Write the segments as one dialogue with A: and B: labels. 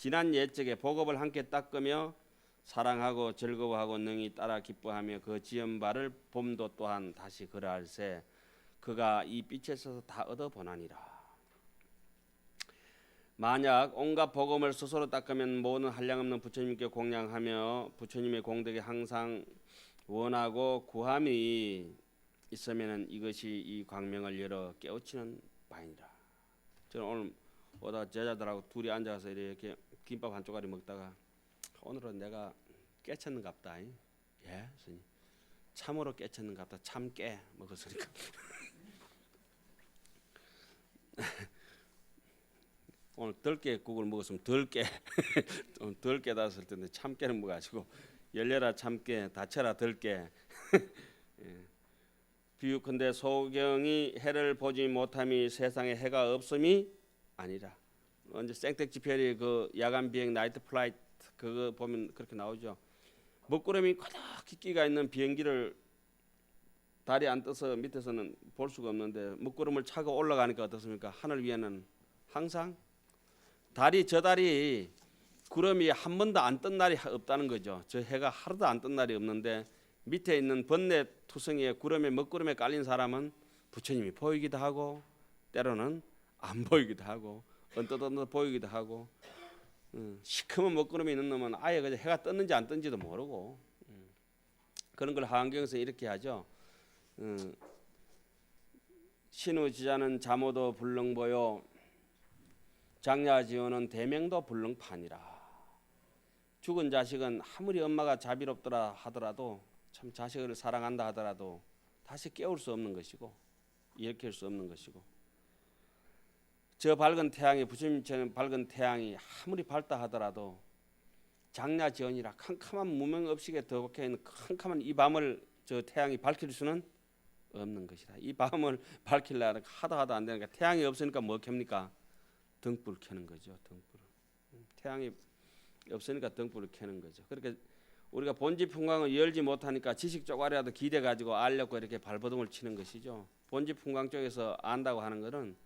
A: 지난 옛적에 복업을 함께 닦으며 사랑하고 즐거워하고 능히 따라 기뻐하며 그 지은 바를 봄도 또한 다시 그러할세 그가 이 빛에 있어서 다 얻어보나니라. 만약 온갖 복음을 스스로 닦으면 모든 한량없는 부처님께 공양하며 부처님의 공덕에 항상 원하고 구함이 있으면 이것이 이 광명을 열어 깨우치는 바이니라. 저는 오늘 오다 제자들하고 둘이 앉아서 이렇게 김밥 한 쪼가리 먹다가 오늘은 내가 깨쳤는갑다. 예, 스님. 참으로 깨쳤는갑다. 참 깨 먹었으니까. 오늘 덜깨 국을 먹었으면 덜깨 덜 깨닫았을 텐데 참깨는 먹어가지고 열려라 참깨 다쳐라 덜깨. 비유컨대 소경이 해를 보지 못함이 세상에 해가 없음이 아니라. 언제 생택지별이 그 야간 비행 나이트 플라이트 그거 보면 그렇게 나오죠. 먹구름이 가득히 끼가 있는 비행기를 달이 안 떠서 밑에서는 볼 수가 없는데 먹구름을 차고 올라가니까 어떻습니까? 하늘 위에는 항상 저 달이 구름이 한 번도 안 뜬 날이 없다는 거죠. 저 해가 하루도 안 뜬 날이 없는데 밑에 있는 번뇌 투성이에 먹구름에 깔린 사람은 부처님이 보이기도 하고 때로는 안 보이기도 하고 언뜻 보이기도 하고 시커먼 먹구름이 있는 놈은 아예 그냥 해가 떴는지 안 떴는지도 모르고 그런 걸 하안경에서 이렇게 하죠. 신우지자는 잠오도 불능보요 장야지오는 대명도 불능판이라. 죽은 자식은 아무리 엄마가 자비롭더라 하더라도 참 자식을 사랑한다 하더라도 다시 깨울 수 없는 것이고 일으킬 수 없는 것이고 저 밝은 태양이 부처님처럼 밝은 태양이 아무리 밝다 하더라도 장야지언이라 캄캄한 무명업식에 더 박혀 있는 캄캄한 이 밤을 저 태양이 밝힐 수는 없는 것이다. 이 밤을 밝히려면 하도 안 되니까 태양이 없으니까 뭐 켭니까? 등불을 켜는 거죠. 등불. 태양이 없으니까 등불을 켜는 거죠. 그렇게 우리가 본지 풍광을 열지 못하니까 지식 쪼가리라도 기대 가지고 알려고 이렇게 발버둥을 치는 것이죠. 본지 풍광 쪽에서 안다고 하는 것은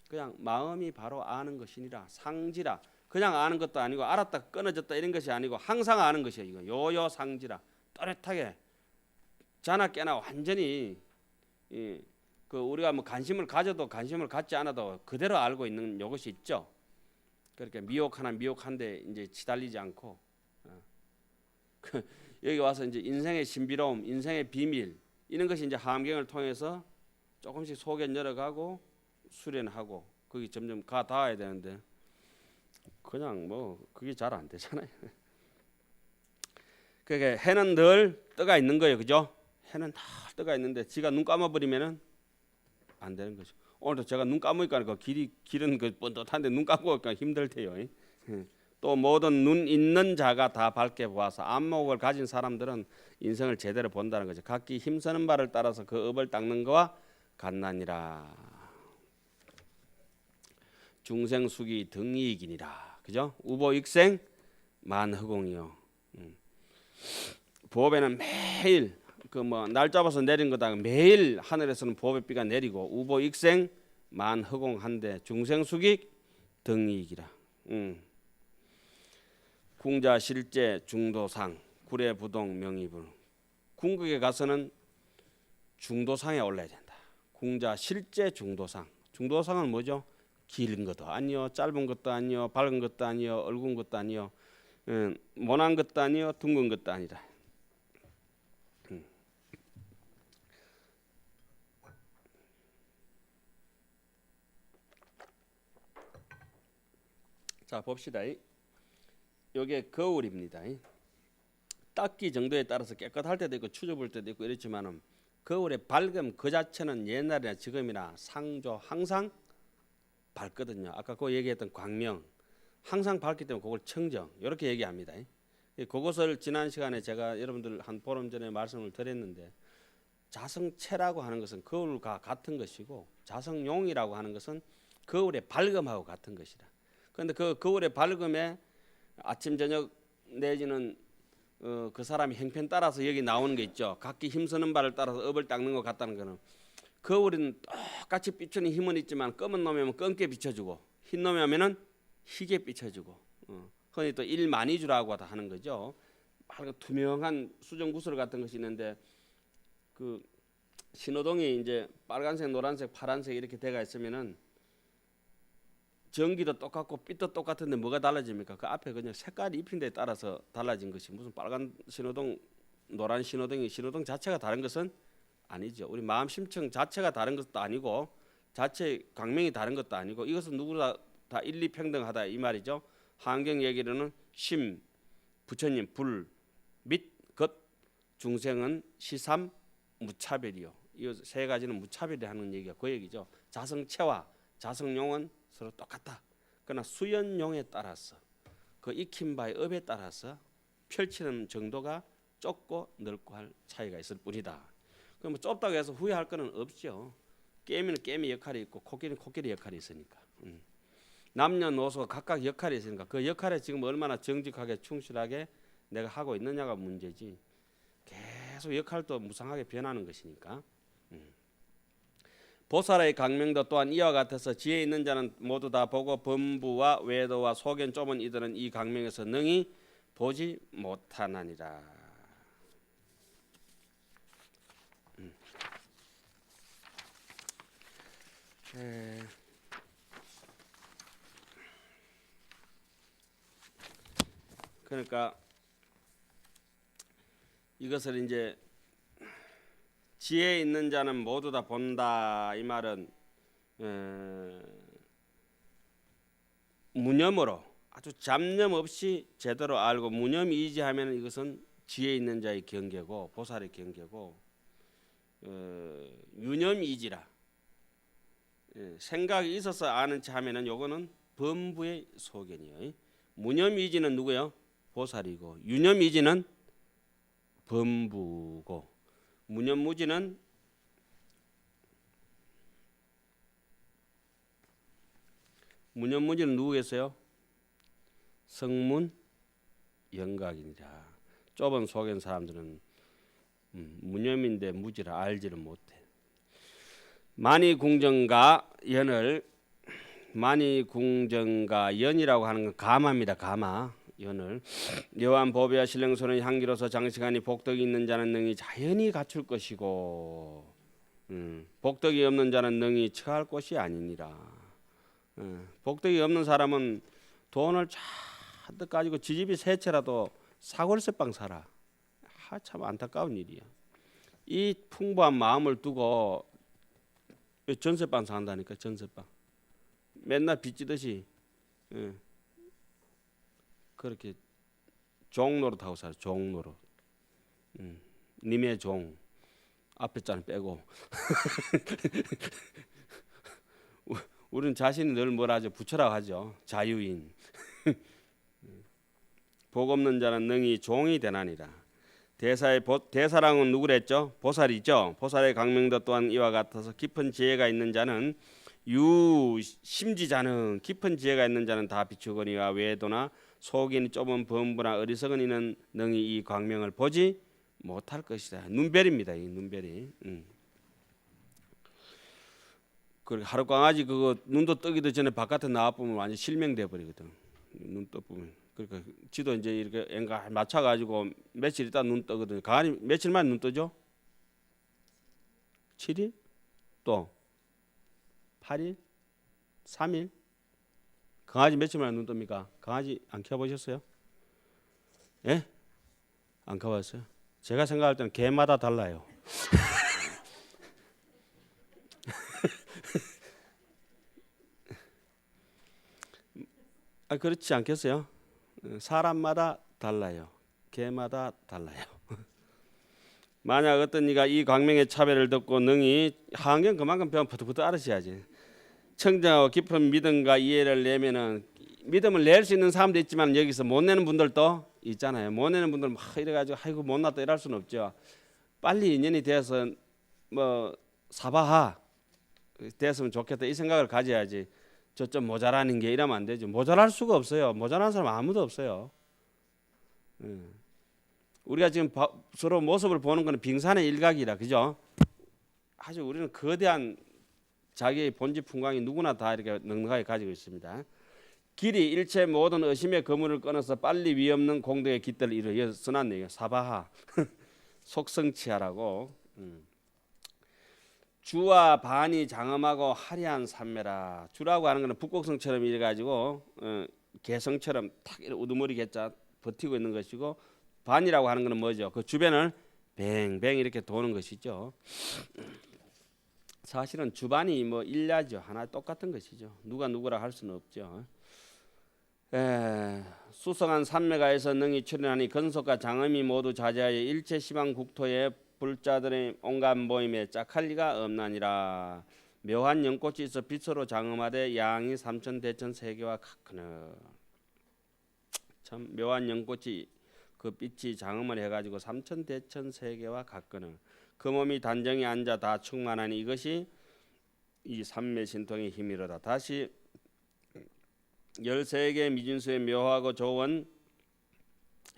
A: 그냥 마음이 바로 아는 것이니라. 상지라. 그냥 아는 것도 아니고 알았다 끊어졌다 이런 것이 아니고 항상 아는 것이에요. 이거 요요 상지라. 또렷하게 자나 깨나 완전히 그 우리가 뭐 관심을 가져도 관심을 갖지 않아도 그대로 알고 있는 요것이 있죠. 그렇게 미혹 하나 미혹한데 이제 치달리지 않고 여기 와서 이제 인생의 신비로움, 인생의 비밀 이런 것이 이제 하암경을 통해서 조금씩 소견 열어가고 수련하고 거기 점점 가 닿아야 되는데 그냥 뭐 그게 잘 안 되잖아요. 그러니까 해는 늘 떠가 있는 거예요, 그죠? 해는 늘 떠가 있는데 지가 눈 감아버리면은 안 되는 거죠. 오늘도 제가 눈 감으니까 그 길은 그 뻔뻔한데 눈 감고 힘들 테요. 또 모든 눈 있는 자가 다 밝게 보아서 안목을 가진 사람들은 인생을 제대로 본다는 거죠. 각기 힘쓰는 바를 따라서 그 업을 닦는 거와 같나니라. 중생수기 등이익이니라. 그죠? 우보익생 만허공이요. 보배는 매일 그 뭐 날 잡아서 내린 거다. 매일 하늘에서는 보배비가 내리고 우보익생 만허공한데 중생수기 등이익이라. 궁자 실제 중도상 구례부동 명의불. 궁극에 가서는 중도상에 올라야 된다. 궁자 실제 중도상. 중도상은 뭐죠? 긴 것도 아니요, 짧은 것도 아니요, 밝은 것도 아니요, 얼굴 것도 아니요, 모난 것도 아니요, 둥근 것도 아니다. 자 봅시다. 이게 거울입니다. 닦기 정도에 따라서 깨끗할 때도 있고 추접할 때도 있고 이렇지만은 거울의 밝음 그 자체는 옛날이나 지금이나 상조 항상 밝거든요. 아까 그 얘기했던 광명 항상 밝기 때문에 그걸 청정 이렇게 얘기합니다. 그것을 지난 시간에 제가 여러분들 한 보름 전에 말씀을 드렸는데 자성체라고 하는 것은 거울과 같은 것이고 자성용이라고 하는 것은 거울의 밝음하고 같은 것이다. 그런데 그 거울의 밝음에 아침 저녁 내지는 그 사람의 형편 따라서 여기 나오는 게 있죠. 각기 힘쓰는 바를 따라서 업을 닦는 것 같다는 거는 거울은 똑같이 비추는 힘은 있지만 검은 놈이면 검게 비춰주고 흰 놈이면은 희게 비춰주고 흔히 또 일만이주라고 하는 거죠. 빨간 투명한 수정 구슬 같은 것이 있는데 그 신호등이 이제 빨간색, 노란색, 파란색 이렇게 돼가 있으면은 전기도 똑같고 빛도 똑같은데 뭐가 달라집니까? 그 앞에 그냥 색깔이 입힌 데에 따라서 달라진 것이 무슨 빨간 신호등, 노란 신호등이 신호등 자체가 다른 것은 아니죠. 우리 마음 심청 자체가 다른 것도 아니고 자체 광명이 다른 것도 아니고 이것은 누구나 다 일리평등하다 이 말이죠. 환경 얘기로는 심, 부처님, 불, 및, 것, 중생은 시삼, 무차별이요. 이 세 가지는 무차별이 하는 얘기가 그 얘기죠. 자성체와 자성용은 서로 똑같다. 그러나 수연용에 따라서 그 익힌 바의 업에 따라서 펼치는 정도가 좁고 넓고 할 차이가 있을 뿐이다. 그럼 뭐 좁다고 해서 후회할 거는 없죠. 깨미는 깨미 역할이 있고 코끼리는 코끼리 역할이 있으니까. 남녀노소가 각각 역할이 있으니까 그 역할에 지금 얼마나 정직하게 충실하게 내가 하고 있느냐가 문제지. 계속 역할도 무상하게 변하는 것이니까. 보살의 강명도 또한 이와 같아서 지혜 있는 자는 모두 다 보고 범부와 외도와 소견 좁은 이들은 이 강명에서 능히 보지 못하나니라. 그러니까 이것을 이제 지혜 있는 자는 모두 다 본다 이 말은 무념으로 아주 잡념 없이 제대로 알고 무념이지하면 이것은 지혜 있는 자의 경계고 보살의 경계고 유념이지라 생각이 있어서 아는 체 하면은 요거는 범부의 소견이에요. 무념이지는 누구요? 보살이고 유념이지는 범부고 무념무지는 누구겠어요? 성문 영각이니라. 좁은 속엔 사람들은 무념인데 무지라 알지를 못해. 만이궁정가 연을 만이궁정가 연이라고 하는 건 가마입니다. 가마. 연을 여호와는 보배와 신령소는 향기로서 장시간이 복덕이 있는 자는 능히 자연히 갖출 것이고 복덕이 없는 자는 능히 처할 것이 아니니라. 복덕이 없는 사람은 돈을 잔뜩 가지고 지집이 세 채라도 사골세빵 살아. 참 안타까운 일이야. 이 풍부한 마음을 두고 전세빵 산다니까. 전세빵 맨날 빚지듯이 그렇게 종노릇 하고 살아. 종노릇. 님의 종 앞에 자는 빼고 우리는 자신이 늘 뭐라 하죠? 부처라고 하죠. 자유인. 복 없는 자는 능히 종이 되나니라. 대사랑은 누구랬죠? 보살이죠. 보살의 강명도 또한 이와 같아서 깊은 지혜가 있는 자는 유심지자는 깊은 지혜가 있는 자는 다 비추거니와 외도나 속인이 좁은 범부나 어리석은 이는 능히 이 광명을 보지 못할 것이다. 눈별입니다. 이 눈별이. 그 하루 강아지 그거 눈도 뜨기도 전에 바깥에 나와 보면 완전 실명돼 버리거든. 눈 떠 보면. 그러니까 지도 이제 이렇게 앵가 맞춰 가지고 며칠 있다 눈 뜨거든. 강아지 며칠만 눈 뜨죠? 7일? 또 8일? 3일? 강아지 며칠만 눈 뜹니까? 강아지 안 키워보셨어요? 예? 안 키워봤어요? 제가 생각할 때는 개마다 달라요. 그렇지 않겠어요? 사람마다 달라요. 개마다 달라요. 만약 어떤 이가 이 광명의 차별을 듣고 능히 환경 그만큼 배우면 부터 알으셔야지. 청정하고 깊은 믿음과 이해를 내면은 믿음을 낼 수 있는 사람도 있지만 여기서 못 내는 분들도 있잖아요. 못 내는 분들 막 이래가지고 아이고 못났다 이럴 수는 없죠. 빨리 인연이 되어서 뭐 사바하 됐으면 좋겠다 이 생각을 가져야지. 저 좀 모자라는 게 이러면 안 되죠. 모자랄 수가 없어요. 모자란 사람 아무도 없어요. 우리가 지금 서로 모습을 보는 것은 빙산의 일각이라 그죠? 아주 우리는 거대한 자기의 본질 풍광이 누구나 다 이렇게 넉넉하게 가지고 있습니다. 길이 일체 모든 의심의 거물을 끊어서 빨리 위없는 공덕의 깃들을 이루어 써놨네요. 사바하 속성치하라고. 주와 반이 장엄하고 화려한 산매라. 주라고 하는 것은 북곡성처럼 이래가지고 개성처럼 탁 우두머리 개자 버티고 있는 것이고, 반이라고 하는 것은 뭐죠? 그 주변을 뱅뱅 이렇게 도는 것이죠. 사실은 주반이 뭐 일야죠. 하나 똑같은 것이죠. 누가 누구라 할 수는 없죠. 수성한 산매가에서 능히 출현하니 건석과 장엄이 모두 자제하여 일체 시방 국토에 불자들의 온갖 모임에 짝할 리가 없나니라. 묘한 연꽃이 있어 빛으로 장엄하되 양이 삼천대천 세계와 같거늘. 참 묘한 연꽃이 그 빛이 장엄을 해가지고 삼천대천 세계와 같거늘. 그 몸이 단정히 앉아 다 충만하니 이것이 이 삼매신통의 힘이로다. 다시 13개 미진수의 묘하고 좋은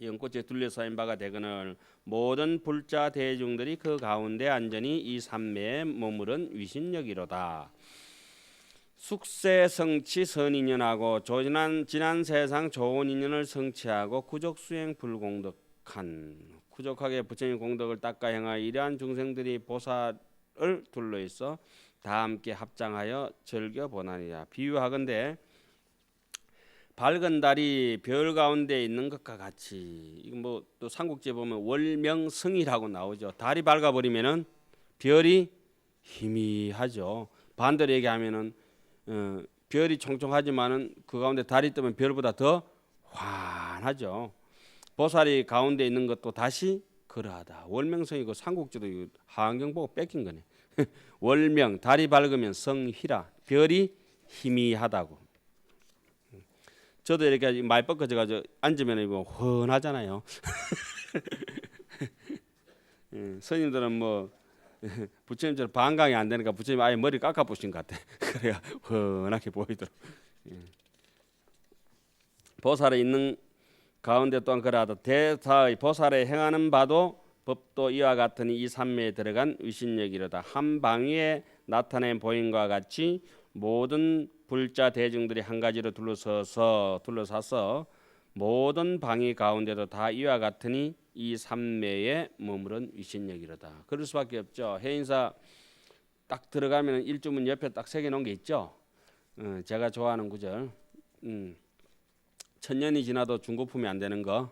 A: 연꽃에 둘러싸인 바가 되거늘 모든 불자 대중들이 그 가운데 안전히 이 삼매에 머무른 위신력이로다. 숙세성치 선인연하고 지난 세상 좋은 인연을 성취하고 구족수행 불공덕한 구족하게 부처님 공덕을 닦아 행하여 이러한 중생들이 보살을 둘러 있어 다 함께 합장하여 즐겨 보나니라. 비유하건대 밝은 달이 별 가운데 있는 것과 같이, 이거 뭐 또 삼국지에 보면 월명성이라고 나오죠. 달이 밝아 버리면은 별이 희미하죠. 반대로 얘기하면은 별이 총총하지만은 그 가운데 달이 뜨면 별보다 더 환하죠. 보살이 가운데 있는 것도 다시 그러하다. 월명성이고 삼국지도 하한경 보고 뺏긴 거네. 월명 달이 밝으면 성희라 별이 희미하다고. 저도 이렇게 말 뻗어져가지고 앉으면 이거 훤하잖아요. 스님들은 뭐 부처님처럼 반강이 안 되니까 부처님 아예 머리 깎아 보신 것 같아. 그래야 훤하게 보이더라고. 보살에 있는 가운데 또한 그러하다. 대사의 보살에 행하는 바도 법도 이와 같으니 이 삼매에 들어간 위신력이로다. 한 방위에 나타낸 보임과 같이 모든 불자 대중들이 한 가지로 둘러싸서 모든 방위 가운데도 다 이와 같으니 이 삼매에 머무른 위신력이로다. 그럴 수밖에 없죠. 해인사 딱 들어가면 일주문 옆에 딱 새겨 놓은 게 있죠. 제가 좋아하는 구절. 천년이 지나도 중고품이 안 되는 거.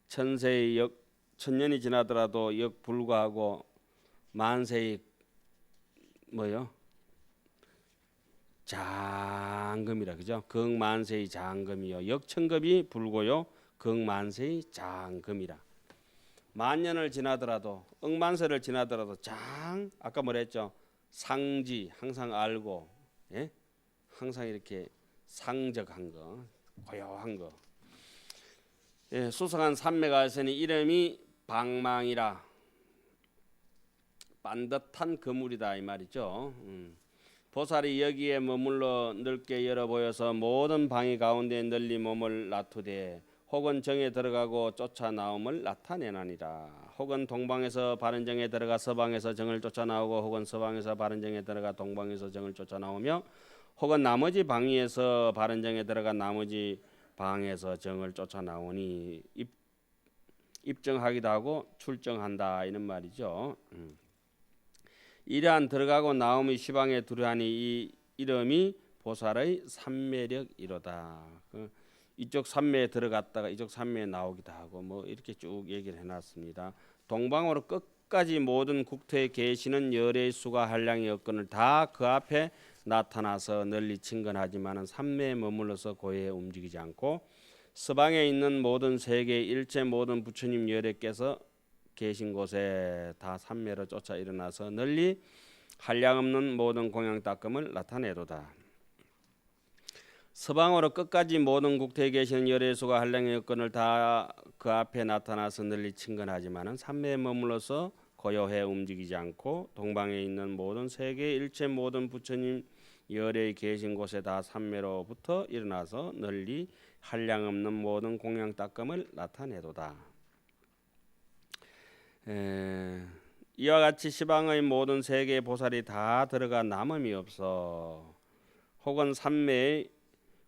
A: 천세의 역 천년이 지나더라도 역 불구하고 만세의 뭐요? 장금이라 그죠? 극만세의 장금이요. 역천급이 불고요. 극만세의 장금이라. 만년을 지나더라도 억만세를 지나더라도 아까 뭐랬죠? 상지 항상 알고, 예? 항상 이렇게 상적한 거, 고요한 거. 예, 수성한 삼매가 있으니 이름이 방망이라. 반듯한 그물이다 이 말이죠. 보살이 여기에 머물러 넓게 열어 보여서 모든 방위 가운데 널리 몸을 놔두되 혹은 정에 들어가고 쫓아 나옴을 나타내나니라. 혹은 동방에서 바른 정에 들어가 서방에서 정을 쫓아 나오고 혹은 서방에서 바른 정에 들어가 동방에서 정을 쫓아 나오며 혹은 나머지 방위에서 바른 정에 들어가 나머지 방에서 정을 쫓아 나오니 입정하기도 하고 출정한다 이런 말이죠. 이러한 들어가고 나옴의 시방에 두려하니 이 이름이 보살의 삼매력이로다. 이쪽 삼매에 들어갔다가 이쪽 삼매에 나오기도 하고 뭐 이렇게 쭉 얘기를 해놨습니다. 동방으로 끝까지 모든 국토에 계시는 열의 수가 한량의 여건을 다 그 앞에 나타나서 널리 친근하지만은 삼매에 머물러서 고요히 움직이지 않고 서방에 있는 모든 세계 일체 모든 부처님 열애께서 계신 곳에 다 삼매로 쫓아 일어나서 널리 한량없는 모든 공양 닦음을 나타내도다. 서방으로 끝까지 모든 국토에 계시는 열애수가 한량의 여건을 다 그 앞에 나타나서 널리 친근하지만은 삼매에 머물러서 고요해 움직이지 않고 동방에 있는 모든 세계 일체 모든 부처님 열애에 계신 곳에 다 삼매로부터 일어나서 널리 한량없는 모든 공양 닦음을 나타내도다. 이와 같이 시방의 모든 세계의 보살이 다 들어가 남음이 없어 혹은 삼매의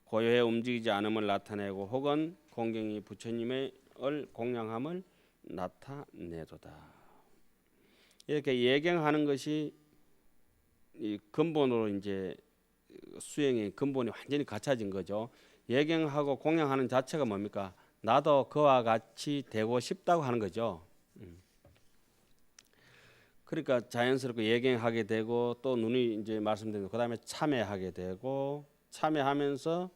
A: 고요해 움직이지 않음을 나타내고 혹은 공경이 부처님을 공양함을 나타내도다. 이렇게 예경하는 것이 이 근본으로 이제 수행의 근본이 완전히 갖춰진 거죠. 예경하고 공양하는 자체가 뭡니까? 나도 그와 같이 되고 싶다고 하는 거죠. 그러니까 자연스럽게 예경하게 되고 또 눈이 이제 말씀드린 그다음에 참회하게 되고 참회하면서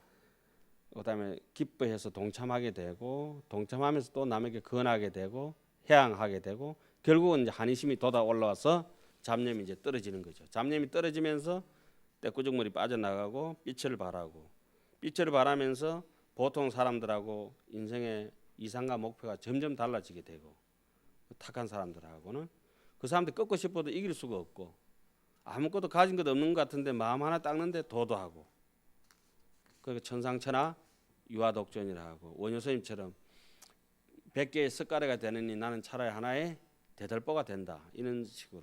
A: 그다음에 기뻐해서 동참하게 되고 동참하면서 또 남에게 권하게 되고 해양하게 되고 결국은 이제 한의심이 돋아 올라와서 잡념이 이제 떨어지는 거죠. 잡념이 떨어지면서 떼꾸죽물이 빠져나가고 빛을 발하고 빛을 발하면서 보통 사람들하고 인생의 이상과 목표가 점점 달라지게 되고 탁한 사람들하고는 그 사람들 꺾고 싶어도 이길 수가 없고 아무것도 가진 것 없는 것 같은데 마음 하나 닦는데 도도하고 그러니까 천상천하 유아독존이라 하고 원효 스님처럼 100개의 석가래가 되느니 나는 차라리 하나의 대들보가 된다. 이런 식으로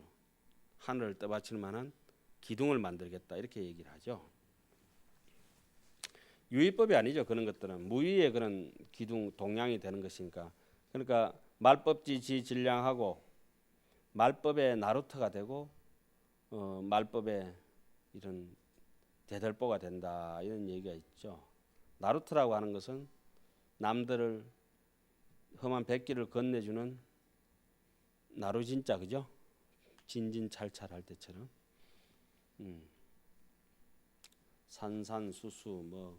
A: 하늘을 떠받칠 만한 기둥을 만들겠다. 이렇게 얘기를 하죠. 유의법이 아니죠. 그런 것들은 무의의 그런 기둥 동량이 되는 것이니까. 그러니까 말법지 질량하고 말법의 나루터가 되고 말법의 이런 대들보가 된다. 이런 얘기가 있죠. 나루터라고 하는 것은 남들을 험한 백길을 건네주는 나루진자 그죠? 진진찰찰할 때처럼 산산수수 뭐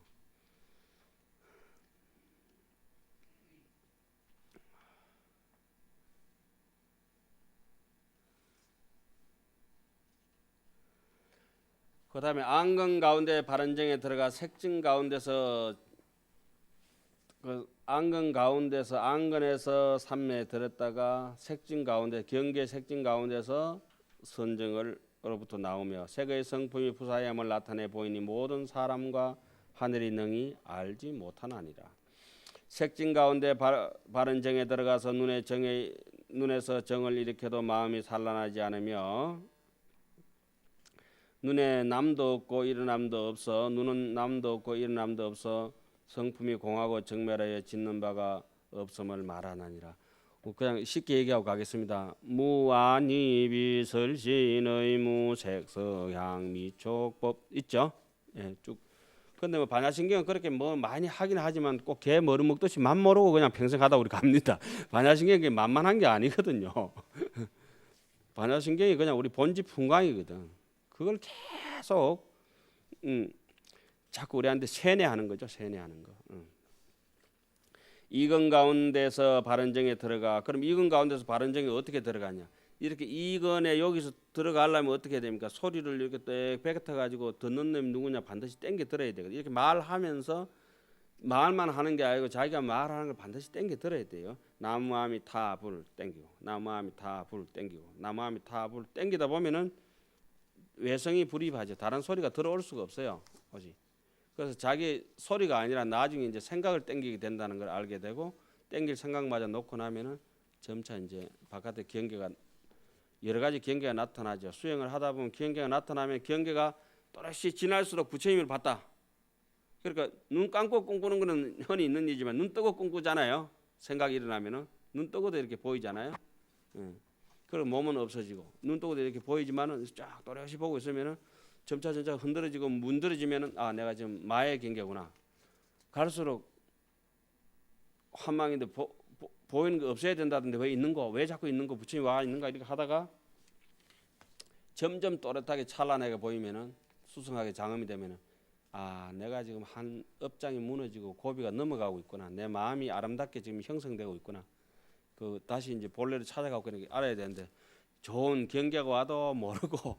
A: 그 다음에 안건 가운데 발언정에 들어가 색증 가운데서 그 안건 가운데서 안건에서 삼매에 들었다가 색증 가운데 경계 색증 가운데서 선정을로부터 나오며 색의 성품이 부사함을 나타내 보이니 모든 사람과 하늘이 능히 알지 못하나니라. 색증 가운데 발언정에 들어가서 눈에서 정을 일으켜도 마음이 산란하지 않으며 눈에 남도 없고 일어남도 없어 눈은 남도 없고 일어남도 없어 성품이 공하고 정멸하여 짓는 바가 없음을 말하나니라. 그냥 쉽게 얘기하고 가겠습니다. 무아니 비설신의 무색서향 미촉법 있죠? 예, 쭉. 근데 뭐 반야신경은 그렇게 뭐 많이 하긴 하지만 꼭 개 머리 먹듯이 맘 모르고 그냥 평생 하다 우리 갑니다. 반야신경이 만만한 게 아니거든요. 반야신경이 그냥 우리 본집 풍광이거든. 그걸 계속 자꾸 우리한테 세뇌하는 거죠. 세뇌하는 거. 이건 가운데서 발언정에 들어가. 그럼 이건 가운데서 발언정에 어떻게 들어가냐? 이렇게 이건에 여기서 들어가려면 어떻게 됩니까? 소리를 이렇게 딱 뱉어 가지고 듣는 놈이 누구냐 반드시 땡겨 들어야 되거든요. 이렇게 말하면서 말만 하는 게 아니고 자기가 말하는 걸 반드시 땡겨 들어야 돼요. 나무함이 타불 땡기고 나무함이 타불 땡기고 나무함이 타불 땡기다 보면은 외성이 불입하죠. 다른 소리가 들어올 수가 없어요. 오직. 그래서 자기 소리가 아니라 나중에 이제 생각을 땡기게 된다는 걸 알게 되고 땡길 생각마저 놓고 나면은 점차 이제 바깥에 경계가 여러 가지 경계가 나타나죠. 수행을 하다 보면 경계가 나타나면 경계가 또렷이 지날수록 부처님을 봤다. 그러니까 눈 감고 꿈꾸는 거는 흔히 있는 일이지만 눈 뜨고 꿈꾸잖아요. 생각이 일어나면은 눈 뜨고도 이렇게 보이잖아요. 그리고 몸은 없어지고 눈 뜨고도 이렇게 보이지만은 쫙 또렷이 보고 있으면은 점차 흔들어지고 문드러지면은 아 내가 지금 마의 경계구나. 갈수록 환망인데 보이는 거 없어야 된다던데 왜 있는 거? 왜 자꾸 있는 거? 부처님 와 있는가 이렇게 하다가 점점 또렷하게 찬란하게 보이면은 수승하게 장엄이 되면은 아 내가 지금 한 업장이 무너지고 고비가 넘어가고 있구나. 내 마음이 아름답게 지금 형성되고 있구나. 그 다시 이제 본래를 찾아가고 그렇게 알아야 되는데 좋은 경계가 와도 모르고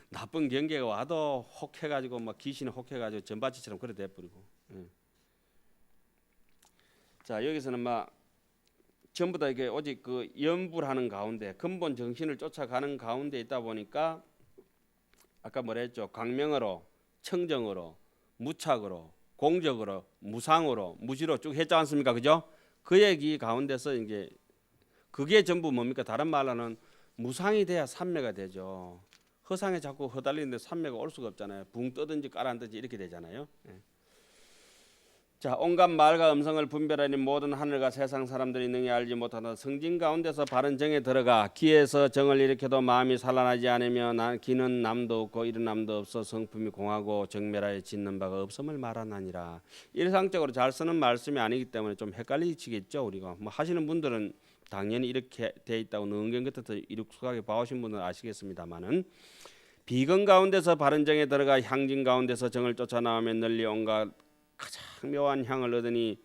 A: 나쁜 경계가 와도 혹해가지고 막 귀신이 혹해가지고 전바치처럼 그래 돼버리고. 자 여기서는 막 전부 다 이게 오직 그 염불하는 가운데 근본 정신을 쫓아가는 가운데 있다 보니까 아까 뭐라 했죠? 광명으로, 청정으로, 무착으로, 공적으로, 무상으로, 무지로 쭉 했지 않습니까? 그죠? 그 얘기 가운데서 이제 그게 전부 뭡니까? 다른 말로는 무상이 돼야 삼매가 되죠. 허상에 자꾸 허달리는데 삼매가 올 수가 없잖아요. 붕 뜨든지 깔아앉든지 이렇게 되잖아요. 예. 자, 온갖 말과 음성을 분별하니 모든 하늘과 세상 사람들이 능히 알지 못하다. 성진 가운데서 바른 정에 들어가 기에서 정을 일으켜도 마음이 산란하지 않으며 기는 남도 없고 이른 남도 없어 성품이 공하고 정멸하여 짓는 바가 없음을 말하나니라. 일상적으로 잘 쓰는 말씀이 아니기 때문에 좀 헷갈리시겠죠. 우리가 뭐 하시는 분들은 당연히 이렇게 돼 있다고 능경 같아서 익숙하게 봐오신 분은 아시겠습니다만은 비건 가운데서 바른 정에 들어가 향진 가운데서 정을 쫓아 나오면 널리 온갖 가장 묘한 향을 얻으니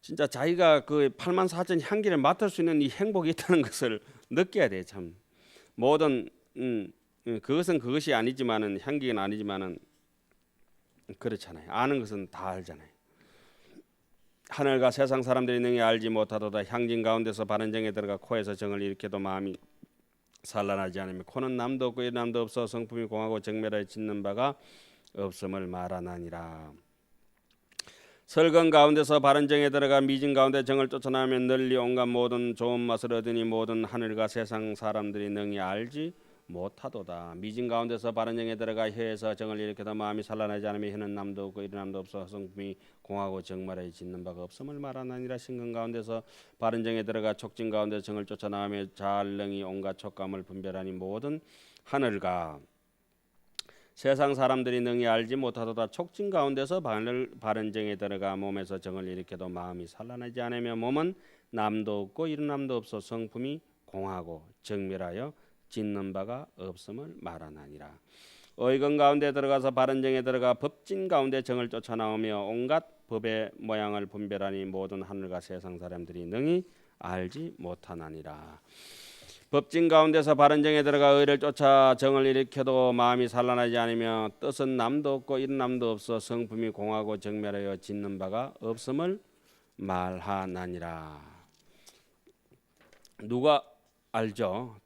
A: 진짜 자기가 그 84,000 향기를 맡을 수 있는 이 행복이 있다는 것을 느껴야 돼. 참 모든 그것은 그것이 아니지만은 향기는 아니지만은 그렇잖아요. 아는 것은 다 알잖아요. 하늘과 세상 사람들이 능히 알지 못하도다. 향진 가운데서 바른 정에 들어가 코에서 정을 일으켜도 마음이 산란하지 않으며 코는 남도 없고 이른 남도 없어 성품이 공하고 정멸하여 짓는 바가 없음을 말하나니라. 설건 가운데서 바른 정에 들어가 미진 가운데 정을 쫓아나면 널리 온갖 모든 좋은 맛을 얻으니 모든 하늘과 세상 사람들이 능히 알지 못하도다. 미진 가운데서 바른 정에 들어가 혀에서 정을 일으켜도 마음이 산란하지 않으며 혀는 남도 없고 이른 남도 없어 성품이 공하고 정말에 짓는 바가 없음을 말하나니라. 신건 가운데서 바른 정에 들어가 촉진 가운데 정을 쫓아나며 잘능히 온갖 촉감을 분별하니 모든 하늘과 세상 사람들이 능히 알지 못하도다. 촉진 가운데서 바른 정에 들어가 몸에서 정을 일으켜도 마음이 산란하지 않으며 몸은 남도 없고 이른 남도 없어 성품이 공하고 정멸하여 짓는 바가 없음을 말하나니라. 의건 가운데 들어가서 바른 정에 들어가 법진 가운데 정을 쫓아 나오며 온갖 법의 모양을 분별하니 모든 하늘과 세상 사람들이 능히 알지 못하나니라. 법진 가운데서 바른 정에 들어가 의를 쫓아 정을 일으켜도 마음이 산란하지 않으며 뜻은 남도 없고 이른 남도 없어 성품이 공하고 정멸하여 짓는 바가 없음을 말하나니라. 누가 알죠?